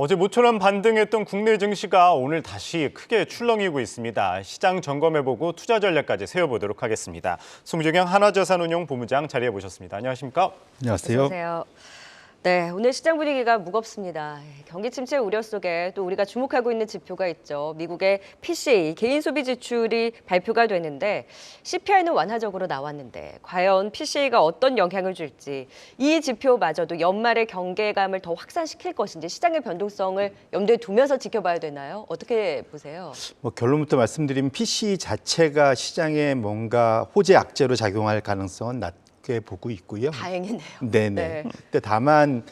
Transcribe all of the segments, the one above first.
어제 모처럼 반등했던 국내 증시가 오늘 다시 크게 출렁이고 있습니다. 시장 점검해보고 투자 전략까지 세워보도록 하겠습니다. 송주경 한화자산운용 본부장 자리해 보셨습니다. 안녕하십니까? 안녕하세요. 안녕하세요. 네, 오늘 시장 분위기가 무겁습니다. 경기 침체 우려 속에 또 우리가 주목하고 있는 지표가 있죠. 미국의 PCE, 개인 소비 지출이 발표가 되는데 CPI는 완화적으로 나왔는데 과연 PCE가 어떤 영향을 줄지 이 지표마저도 연말의 경계감을 더 확산시킬 것인지 시장의 변동성을 염두에 두면서 지켜봐야 되나요? 어떻게 보세요? 결론부터 말씀드리면 PCE 자체가 시장에 뭔가 호재 악재로 작용할 가능성은 낮게 보고 있고요. 다행이네요. 네네. 네. 근데 다만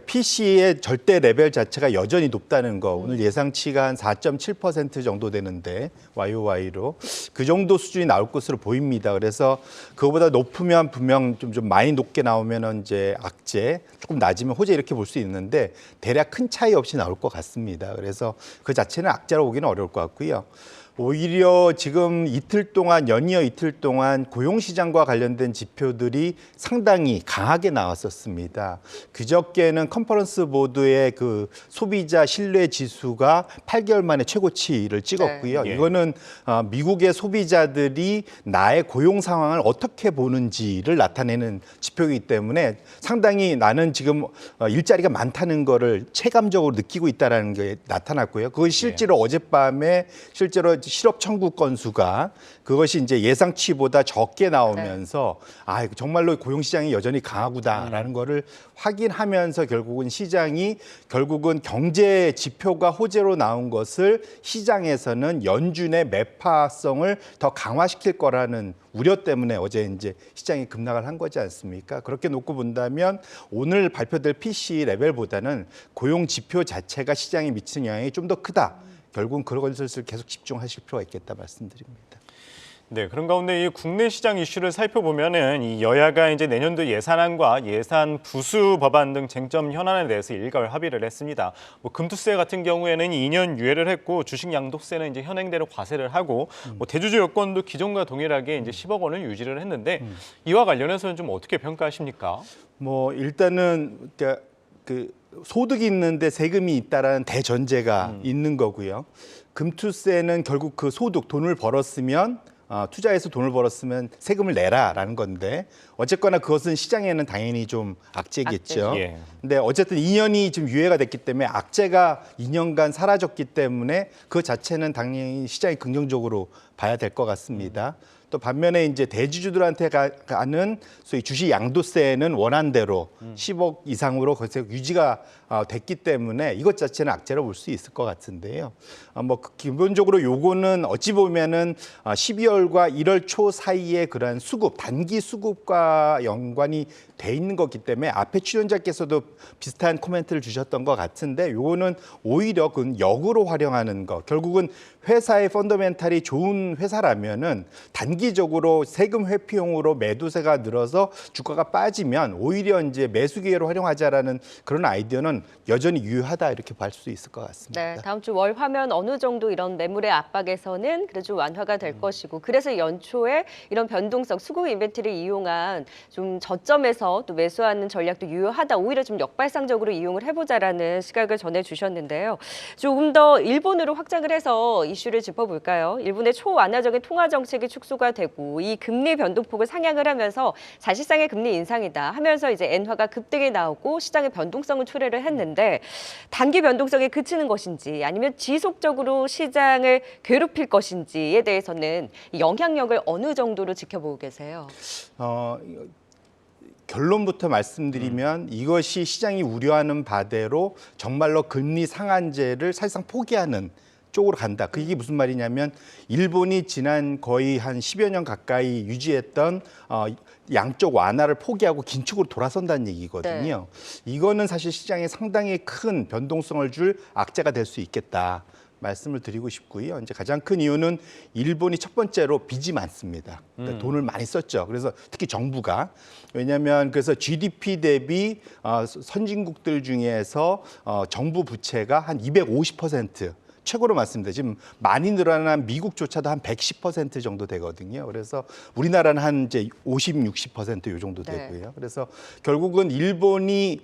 PC의 절대 레벨 자체가 여전히 높다는 거. 오늘 예상치가 한 4.7% 정도 되는데 YOY로 그 정도 수준이 나올 것으로 보입니다. 그래서 그거보다 높으면 분명 좀 많이 높게 나오면 이제 악재, 조금 낮으면 호재 이렇게 볼 수 있는데 대략 큰 차이 없이 나올 것 같습니다. 그래서 그 자체는 악재로 보기는 어려울 것 같고요. 오히려 지금 연이어 이틀 동안 고용시장과 관련된 지표들이 상당히 강하게 나왔었습니다. 그저께는 컨퍼런스 보드의 그 소비자 신뢰 지수가 8개월 만에 최고치를 찍었고요. 네. 이거는 미국의 소비자들이 나의 고용 상황을 어떻게 보는지를 나타내는 지표이기 때문에 상당히 나는 지금 일자리가 많다는 거를 체감적으로 느끼고 있다는 게 나타났고요. 그것이 실제로 어젯밤에 실제로 실업 청구 건수가 그것이 이제 예상치보다 적게 나오면서 정말로 고용 시장이 여전히 강하구나라는 거를 확인하면서 결국은 경제 지표가 호재로 나온 것을 시장에서는 연준의 매파성을 더 강화시킬 거라는 우려 때문에 어제 이제 시장이 급락을 한 거지 않습니까? 그렇게 놓고 본다면 오늘 발표될 PCE 레벨보다는 고용 지표 자체가 시장에 미치는 영향이 좀 더 크다. 결국은 그런 것을 계속 집중하실 필요가 있겠다 말씀드립니다. 네, 그런 가운데 이 국내 시장 이슈를 살펴보면은 이 여야가 이제 내년도 예산안과 예산 부수 법안 등 쟁점 현안에 대해서 일괄 합의를 했습니다. 금투세 같은 경우에는 2년 유예를 했고 주식 양도세는 이제 현행대로 과세를 하고 대주주 여건도 기존과 동일하게 이제 10억 원을 유지를 했는데 이와 관련해서는 좀 어떻게 평가하십니까? 일단은 소득이 있는데 세금이 있다라는 대전제가 있는 거고요. 금투세는 결국 그 소득, 돈을 벌었으면 투자해서 돈을 벌었으면 세금을 내라라는 건데 어쨌거나 그것은 시장에는 당연히 좀 악재겠죠. 예. 근데 어쨌든 2년이 지금 유예가 됐기 때문에 악재가 2년간 사라졌기 때문에 그 자체는 당연히 시장이 긍정적으로 봐야 될 것 같습니다. 또 반면에 이제 대주주들한테 가는 소위 주식 양도세는 원안대로 10억 이상으로 계속 유지가 됐기 때문에 이것 자체는 악재로 볼 수 있을 것 같은데요. 기본적으로 요거는 어찌 보면은 12월과 1월 초 사이에 그런 단기 수급과 연관이 돼 있는 거기 때문에 앞에 출연자께서도 비슷한 코멘트를 주셨던 것 같은데 요거는 오히려 그 역으로 활용하는 거. 결국은 회사의 펀더멘탈이 좋은 회사라면은 단기적으로 세금 회피용으로 매도세가 늘어서 주가가 빠지면 오히려 이제 매수 기회로 활용하자라는 그런 아이디어는 여전히 유효하다 이렇게 볼 수 있을 것 같습니다. 네, 다음 주 월 화면 어느 정도 이런 매물의 압박에서는 그래도 좀 완화가 될 것이고 그래서 연초에 이런 변동성 수급 이벤트를 이용한 좀 저점에서 또 매수하는 전략도 유효하다. 오히려 좀 역발상적으로 이용을 해보자라는 시각을 전해주셨는데요. 조금 더 일본으로 확장을 해서 이슈를 짚어볼까요? 일본의 초완화적인 통화 정책이 축소가 되고 이 금리 변동폭을 상향을 하면서 사실상의 금리 인상이다 하면서 이제 엔화가 급등이 나오고 시장의 변동성을 초래를 했는데 단기 변동성에 그치는 것인지 아니면 지속적으로 시장을 괴롭힐 것인지에 대해서는 영향력을 어느 정도로 지켜보고 계세요? 결론부터 말씀드리면 이것이 시장이 우려하는 바대로 정말로 금리 상한제를 사실상 포기하는 쪽으로 간다. 그게 무슨 말이냐면 일본이 지난 거의 한 10여 년 가까이 유지했던 양쪽 완화를 포기하고 긴축으로 돌아선다는 얘기거든요. 이거는 사실 시장에 상당히 큰 변동성을 줄 악재가 될 수 있겠다. 말씀을 드리고 싶고요. 이제 가장 큰 이유는 일본이 첫 번째로 빚이 많습니다. 그러니까 돈을 많이 썼죠. 그래서 특히 정부가 왜냐하면 그래서 GDP 대비 선진국들 중에서 정부 부채가 한 250% 최고로 많습니다. 지금 많이 늘어난 미국조차도 한 110% 정도 되거든요. 그래서 우리나라는 한 이제 50, 60%요 정도 네. 되고요. 그래서 결국은 일본이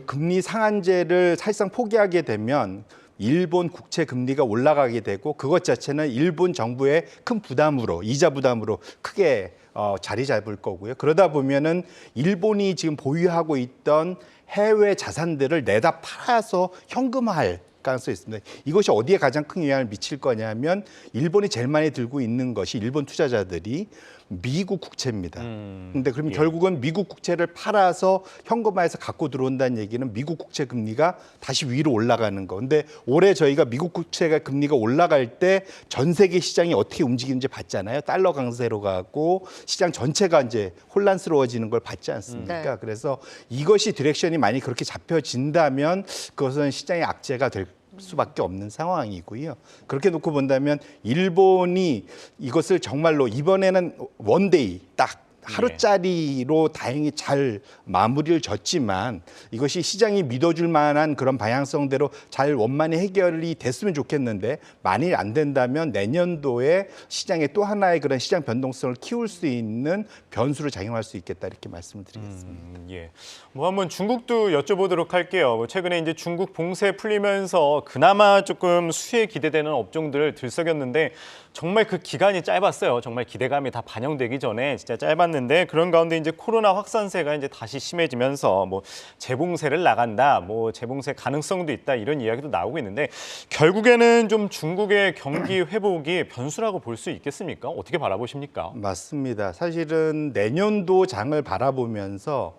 금리 상한제를 사실상 포기하게 되면 일본 국채 금리가 올라가게 되고 그것 자체는 일본 정부의 큰 부담으로 이자 부담으로 크게 자리 잡을 거고요. 그러다 보면은 일본이 지금 보유하고 있던 해외 자산들을 내다 팔아서 현금화할 가능성이 있습니다. 이것이 어디에 가장 큰 영향을 미칠 거냐면 일본이 제일 많이 들고 있는 것이 일본 투자자들이 미국 국채입니다. 근데 그러면 예. 결국은 미국 국채를 팔아서 현금화해서 갖고 들어온다는 얘기는 미국 국채 금리가 다시 위로 올라가는 거. 근데 올해 저희가 미국 국채가 금리가 올라갈 때 전 세계 시장이 어떻게 움직이는지 봤잖아요. 달러 강세로 가고 시장 전체가 이제 혼란스러워지는 걸 봤지 않습니까? 네. 그래서 이것이 디렉션이 많이 그렇게 잡혀진다면 그것은 시장의 악재가 될 수밖에 없는 상황이고요. 그렇게 놓고 본다면 일본이 이것을 정말로 이번에는 원데이 딱 하루짜리로 다행히 잘 마무리를 졌지만 이것이 시장이 믿어줄 만한 그런 방향성대로 잘 원만히 해결이 됐으면 좋겠는데 만일 안 된다면 내년도에 시장에 또 하나의 그런 시장 변동성을 키울 수 있는 변수로 작용할 수 있겠다 이렇게 말씀을 드리겠습니다. 예. 뭐 한번 중국도 여쭤보도록 할게요. 뭐 최근에 이제 중국 봉쇄 풀리면서 그나마 조금 수혜에 기대되는 업종들 들썩였는데 정말 그 기간이 짧았어요. 정말 기대감이 다 반영되기 전에 진짜 짧았는데 그런 가운데 이제 코로나 확산세가 이제 다시 심해지면서 뭐 재봉쇄를 나간다, 뭐 재봉쇄 가능성도 있다 이런 이야기도 나오고 있는데 결국에는 좀 중국의 경기 회복이 변수라고 볼 수 있겠습니까? 어떻게 바라보십니까? 맞습니다. 사실은 내년도 장을 바라보면서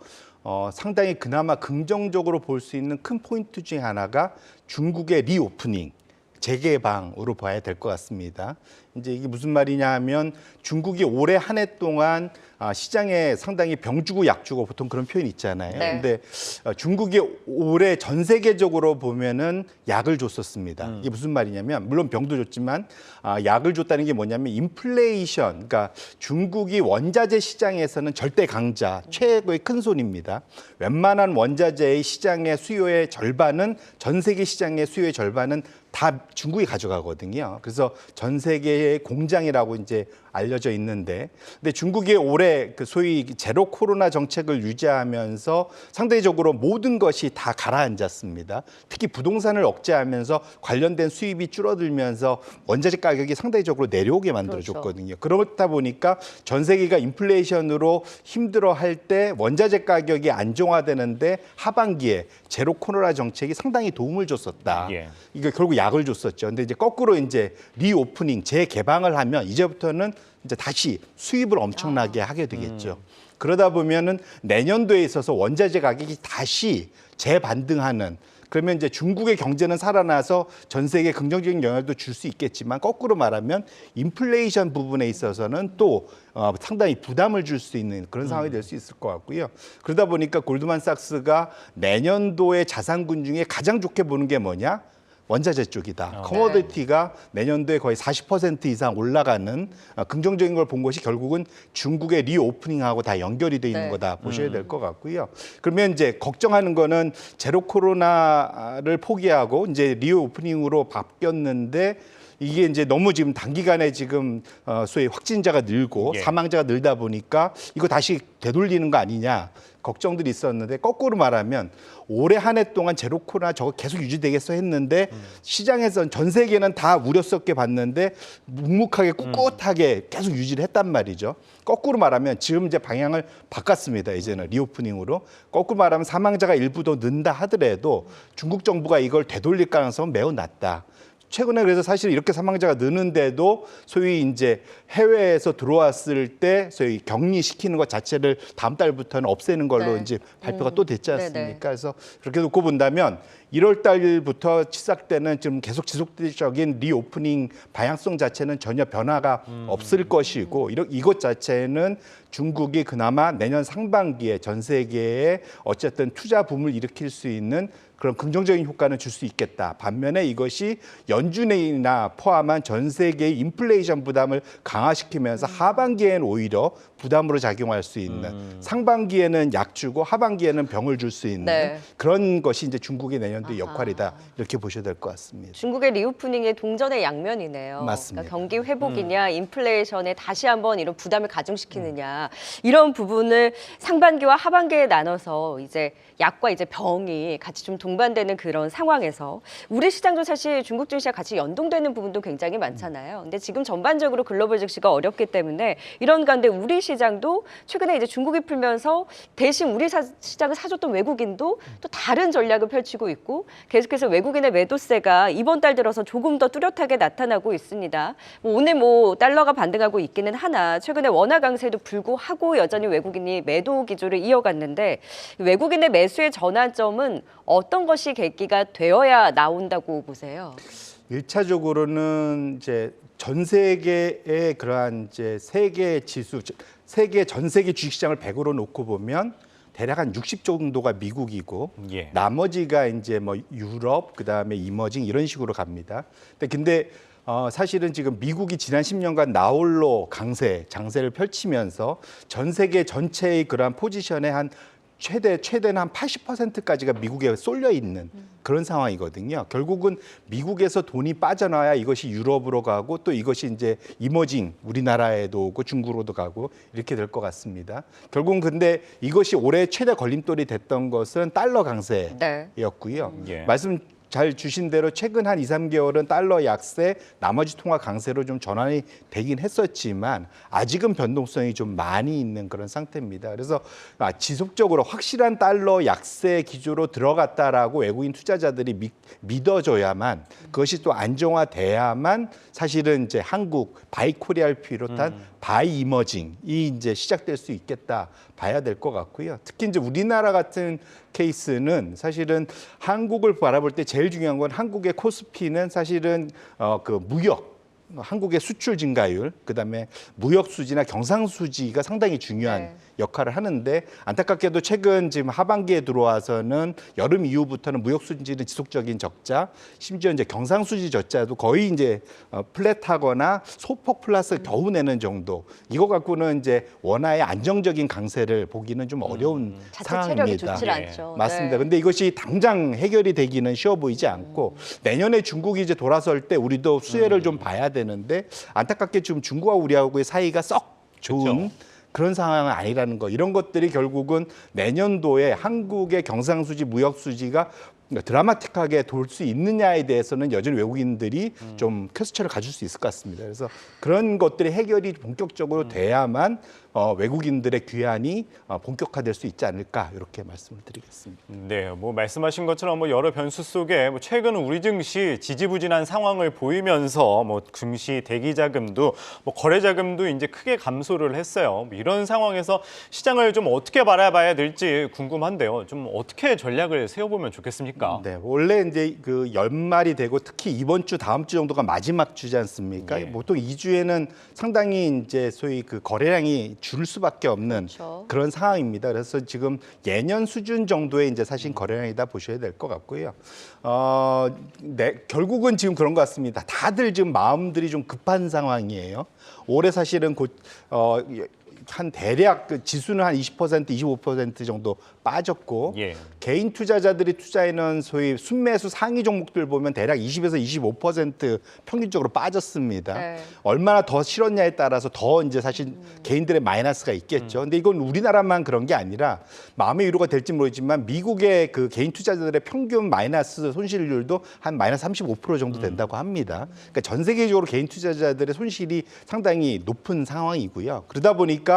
상당히 그나마 긍정적으로 볼 수 있는 큰 포인트 중에 하나가 중국의 리오프닝, 재개방으로 봐야 될 것 같습니다. 이제 이게 무슨 말이냐 하면 중국이 올해 한 해 동안 시장에 상당히 병 주고 약 주고 보통 그런 표현이 있잖아요. 네. 근데 중국이 올해 전 세계적으로 보면은 약을 줬었습니다. 이게 무슨 말이냐면 물론 병도 줬지만 약을 줬다는 게 뭐냐면 인플레이션, 그러니까 중국이 원자재 시장에서는 절대 강자, 최고의 큰 손입니다. 웬만한 원자재의 시장의 수요의 절반은 전 세계 시장의 수요의 절반은 다 중국이 가져가거든요. 그래서 전 세계의 공장이라고 이제 알려져 있는데, 근데 중국이 올해 그 소위 제로 코로나 정책을 유지하면서 상대적으로 모든 것이 다 가라앉았습니다. 특히 부동산을 억제하면서 관련된 수입이 줄어들면서 원자재 가격이 상대적으로 내려오게 만들어줬거든요. 그렇다 보니까 전 세계가 인플레이션으로 힘들어할 때 원자재 가격이 안정화되는데 하반기에 제로 코로나 정책이 상당히 도움을 줬었다. 예. 이게 결국 약을 줬었죠. 근데 이제 거꾸로 이제 리오프닝, 재개방을 하면 이제부터는 이제 다시 수입을 엄청나게 하게 되겠죠. 그러다 보면은 내년도에 있어서 원자재 가격이 다시 재반등하는, 그러면 이제 중국의 경제는 살아나서 전 세계에 긍정적인 영향도 줄 수 있겠지만 거꾸로 말하면 인플레이션 부분에 있어서는 또 상당히 부담을 줄 수 있는 그런 상황이 될 수 있을 것 같고요. 그러다 보니까 골드만삭스가 내년도의 자산군 중에 가장 좋게 보는 게 뭐냐? 원자재 쪽이다. 커머디티가 내년도에 거의 40% 이상 올라가는 긍정적인 걸 본 것이 결국은 중국의 리오프닝하고 다 연결이 돼 있는 네. 거다 보셔야 될 것 같고요. 그러면 이제 걱정하는 거는 제로 코로나를 포기하고 이제 리오프닝으로 바뀌었는데 이게 이제 너무 지금 단기간에 지금 소위 확진자가 늘고 예. 사망자가 늘다 보니까 이거 다시 되돌리는 거 아니냐 걱정들이 있었는데 거꾸로 말하면 올해 한 해 동안 제로 코로나 저거 계속 유지되겠어 했는데 시장에서는 전 세계는 다 우려스럽게 봤는데 묵묵하게 꿋꿋하게 계속 유지를 했단 말이죠. 거꾸로 말하면 지금 이제 방향을 바꿨습니다. 이제는 리오프닝으로. 거꾸로 말하면 사망자가 일부 더 는다 하더라도 중국 정부가 이걸 되돌릴 가능성은 매우 낮다. 최근에 그래서 사실 이렇게 사망자가 느는데도 소위 이제 해외에서 들어왔을 때 소위 격리시키는 것 자체를 다음 달부터는 없애는 걸로 네. 이제 발표가 또 됐지 않습니까? 네네. 그래서 그렇게 놓고 본다면 1월 달부터 시작되는 좀 계속 지속적인 리오프닝 방향성 자체는 전혀 변화가 없을 것이고 이것 자체는 중국이 그나마 내년 상반기에 전 세계에 어쨌든 투자 붐을 일으킬 수 있는 그런 긍정적인 효과는 줄 수 있겠다. 반면에 이것이 연준이나 포함한 전 세계의 인플레이션 부담을 강화시키면서 하반기에는 오히려 부담으로 작용할 수 있는 상반기에는 약 주고 하반기에는 병을 줄 수 있는 네. 그런 것이 이제 중국의 내년도의 아하. 역할이다 이렇게 보셔야 될 것 같습니다. 중국의 리오프닝의 동전의 양면이네요. 맞습니다. 그러니까 경기 회복이냐, 인플레이션에 다시 한번 이런 부담을 가중시키느냐 이런 부분을 상반기와 하반기에 나눠서 이제 약과 이제 병이 같이 좀 동반되는 그런 상황에서 우리 시장도 사실 중국 증시와 같이 연동되는 부분도 굉장히 많잖아요. 근데 지금 전반적으로 글로벌 증시가 어렵기 때문에 이런 가운데 우리 시장도 최근에 이제 중국이 풀면서 대신 우리 시장을 사줬던 외국인도 또 다른 전략을 펼치고 있고 계속해서 외국인의 매도세가 이번 달 들어서 조금 더 뚜렷하게 나타나고 있습니다. 오늘 달러가 반등하고 있기는 하나 최근에 원화 강세도 불구하고 여전히 외국인이 매도 기조를 이어갔는데 외국인의 매수의 전환점은 어떤 것이 계기가 되어야 나온다고 보세요? 1차적으로는 이제 전 세계의 그러한 이제 세계 지수, 전 세계 주식시장을 100으로 놓고 보면 대략 한 60 정도가 미국이고 예. 나머지가 이제 뭐 유럽, 그다음에 이머징 이런 식으로 갑니다. 근데 사실은 지금 미국이 지난 10년간 나홀로 장세를 펼치면서 전 세계 전체의 그러한 포지션에 한 최대는 한 80%까지가 미국에 쏠려 있는 그런 상황이거든요. 결국은 미국에서 돈이 빠져나와야 이것이 유럽으로 가고 또 이것이 이제 이머징 우리나라에도 오고 중국으로도 가고 이렇게 될 것 같습니다. 결국은 근데 이것이 올해 최대 걸림돌이 됐던 것은 달러 강세였고요. 예. 말씀 잘 주신 대로 최근 한 2, 3개월은 달러 약세, 나머지 통화 강세로 좀 전환이 되긴 했었지만 아직은 변동성이 좀 많이 있는 그런 상태입니다. 그래서 지속적으로 확실한 달러 약세 기조로 들어갔다라고 외국인 투자자들이 믿어줘야만 그것이 또 안정화돼야만 사실은 이제 한국 바이코리아를 비롯한 바이 이머징이 이제 시작될 수 있겠다 봐야 될 것 같고요. 특히 이제 우리나라 같은 케이스는 사실은 한국을 바라볼 때 제일 중요한 건 한국의 코스피는 사실은 그 한국의 수출 증가율, 그다음에 무역 수지나 경상 수지가 상당히 중요한 역할을 하는데 안타깝게도 최근 지금 하반기에 들어와서는 여름 이후부터는 무역 수지는 지속적인 적자, 심지어 이제 경상 수지 적자도 거의 이제 플랫하거나 소폭 플러스 겨우 내는 정도. 이거 갖고는 이제 원화의 안정적인 강세를 보기는 좀 어려운 자체 상황입니다. 체력이 좋지 예. 않죠. 맞습니다. 네. 근데 이것이 당장 해결이 되기는 쉬워 보이지 않고 내년에 중국이 이제 돌아설 때 우리도 수혜를 좀 봐야 되는데 안타깝게 지금 중국과 우리하고의 사이가 썩 좋은 그런 상황은 아니라는 거. 이런 것들이 결국은 내년도에 한국의 경상수지, 무역수지가 드라마틱하게 돌 수 있느냐에 대해서는 여전히 외국인들이 좀 퀘스천을 가질 수 있을 것 같습니다. 그래서 그런 것들이 해결이 본격적으로 돼야만 외국인들의 귀환이 본격화될 수 있지 않을까 이렇게 말씀을 드리겠습니다. 네, 말씀하신 것처럼 여러 변수 속에 최근 우리 증시 지지부진한 상황을 보이면서 증시 대기 자금도 거래 자금도 이제 크게 감소를 했어요. 이런 상황에서 시장을 좀 어떻게 바라봐야 될지 궁금한데요. 좀 어떻게 전략을 세워보면 좋겠습니까? 네, 원래 이제 그 연말이 되고 특히 이번 주 다음 주 정도가 마지막 주지 않습니까? 예. 보통 2주에는 상당히 이제 소위 그 거래량이 줄 수밖에 없는 그렇죠. 그런 상황입니다. 그래서 지금 예년 수준 정도의 이제 사실 거래량이다 보셔야 될 것 같고요. 결국은 지금 그런 것 같습니다. 다들 지금 마음들이 좀 급한 상황이에요. 올해 사실은 한 대략 그 지수는 한 20%, 25% 정도 빠졌고 예. 개인 투자자들이 투자하는 소위 순매수 상위 종목들 보면 대략 20에서 25% 평균적으로 빠졌습니다. 네. 얼마나 더 실었냐에 따라서 더 이제 사실 개인들의 마이너스가 있겠죠. 근데 이건 우리나라만 그런 게 아니라 마음의 위로가 될지 모르지만 미국의 그 개인 투자자들의 평균 마이너스 손실률도 한 마이너스 35% 정도 된다고 합니다. 그러니까 전 세계적으로 개인 투자자들의 손실이 상당히 높은 상황이고요. 그러다 보니까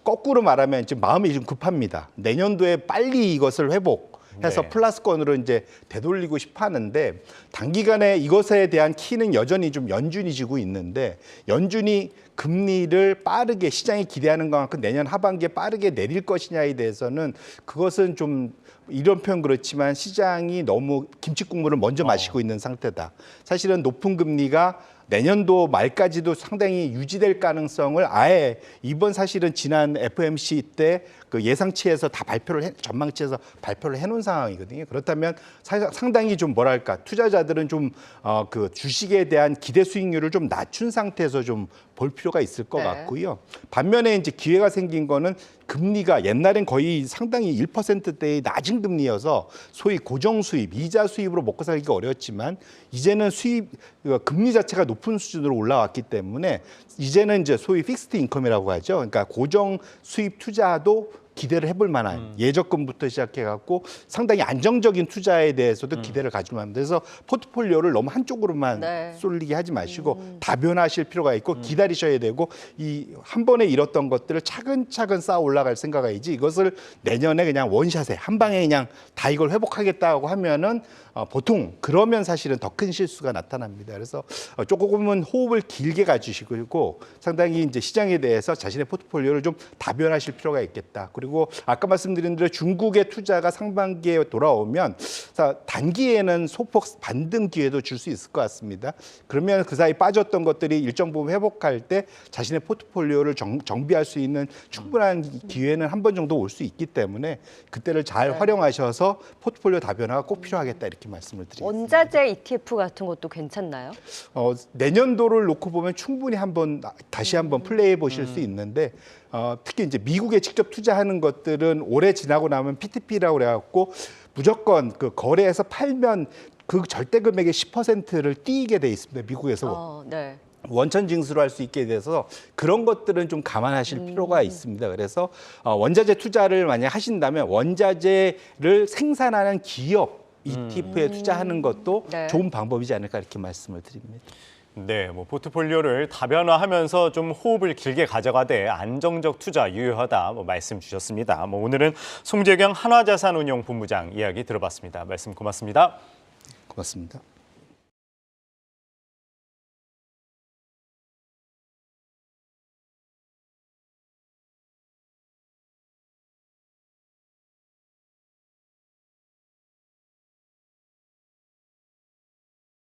거꾸로 말하면 지금 마음이 좀 급합니다. 내년도에 빨리 이것을 회복해서 네. 플러스권으로 이제 되돌리고 싶어 하는데 단기간에 이것에 대한 키는 여전히 좀 연준이 지고 있는데 연준이 금리를 빠르게 시장이 기대하는 것만큼 내년 하반기에 빠르게 내릴 것이냐에 대해서는 그것은 좀 이런 표현 그렇지만 시장이 너무 김치 국물을 먼저 마시고 있는 상태다. 사실은 높은 금리가 내년도 말까지도 상당히 유지될 가능성을 아예 이번 사실은 지난 FMC 때 그 예상치에서 다 전망치에서 발표를 해놓은 상황이거든요. 그렇다면 상당히 좀 뭐랄까 투자자들은 좀 그 주식에 대한 기대 수익률을 좀 낮춘 상태에서 좀 볼 필요가 있을 것 네. 같고요. 반면에 이제 기회가 생긴 거는 금리가 옛날엔 거의 상당히 1%대의 낮은 금리여서 소위 고정 수입, 이자 수입으로 먹고 살기가 어려웠지만 이제는 금리 자체가 높은 수준으로 올라왔기 때문에 이제는 이제 소위 픽스드 인컴이라고 하죠. 그러니까 고정 수입 투자도 기대를 해볼 만한 예적금부터 시작해갖고 상당히 안정적인 투자에 대해서도 기대를 가질 만합니다. 그래서 포트폴리오를 너무 한쪽으로만 네. 쏠리게 하지 마시고 다변화하실 필요가 있고 기다리셔야 되고 이 한 번에 잃었던 것들을 차근차근 쌓아 올라갈 생각이지 이것을 내년에 그냥 원샷에 한 방에 그냥 다 이걸 회복하겠다고 하면은 보통 그러면 사실은 더 큰 실수가 나타납니다. 그래서 조금은 호흡을 길게 가지시고 상당히 이제 시장에 대해서 자신의 포트폴리오를 좀 다변화하실 필요가 있겠다. 그리고 아까 말씀드린 대로 중국의 투자가 상반기에 돌아오면 단기에는 소폭 반등 기회도 줄 수 있을 것 같습니다. 그러면 그 사이 빠졌던 것들이 일정 부분 회복할 때 자신의 포트폴리오를 정비할 수 있는 충분한 기회는 한 번 정도 올 수 있기 때문에 그때를 잘 활용하셔서 포트폴리오 다변화가 꼭 필요하겠다 이렇게 말씀을 드리겠습니다. 원자재 ETF 같은 것도 괜찮나요? 내년도를 놓고 보면 충분히 다시 한번 플레이해 보실 수 있는데 특히 이제 미국에 직접 투자하는 것들은 올해 지나고 나면 PTP라고 그래갖고 무조건 그 거래에서 팔면 그 절대 금액의 10%를 띄게 돼 있습니다. 미국에서. 네. 원천 징수로 할 수 있게 돼서 그런 것들은 좀 감안하실 필요가 있습니다. 그래서 원자재 투자를 만약 하신다면 원자재를 생산하는 기업 ETF에 투자하는 것도 네. 좋은 방법이지 않을까 이렇게 말씀을 드립니다. 네, 포트폴리오를 다변화하면서 좀 호흡을 길게 가져가되 안정적 투자 유효하다 말씀 주셨습니다. 오늘은 송재경 한화자산운용 본부장 이야기 들어봤습니다. 말씀 고맙습니다. 고맙습니다.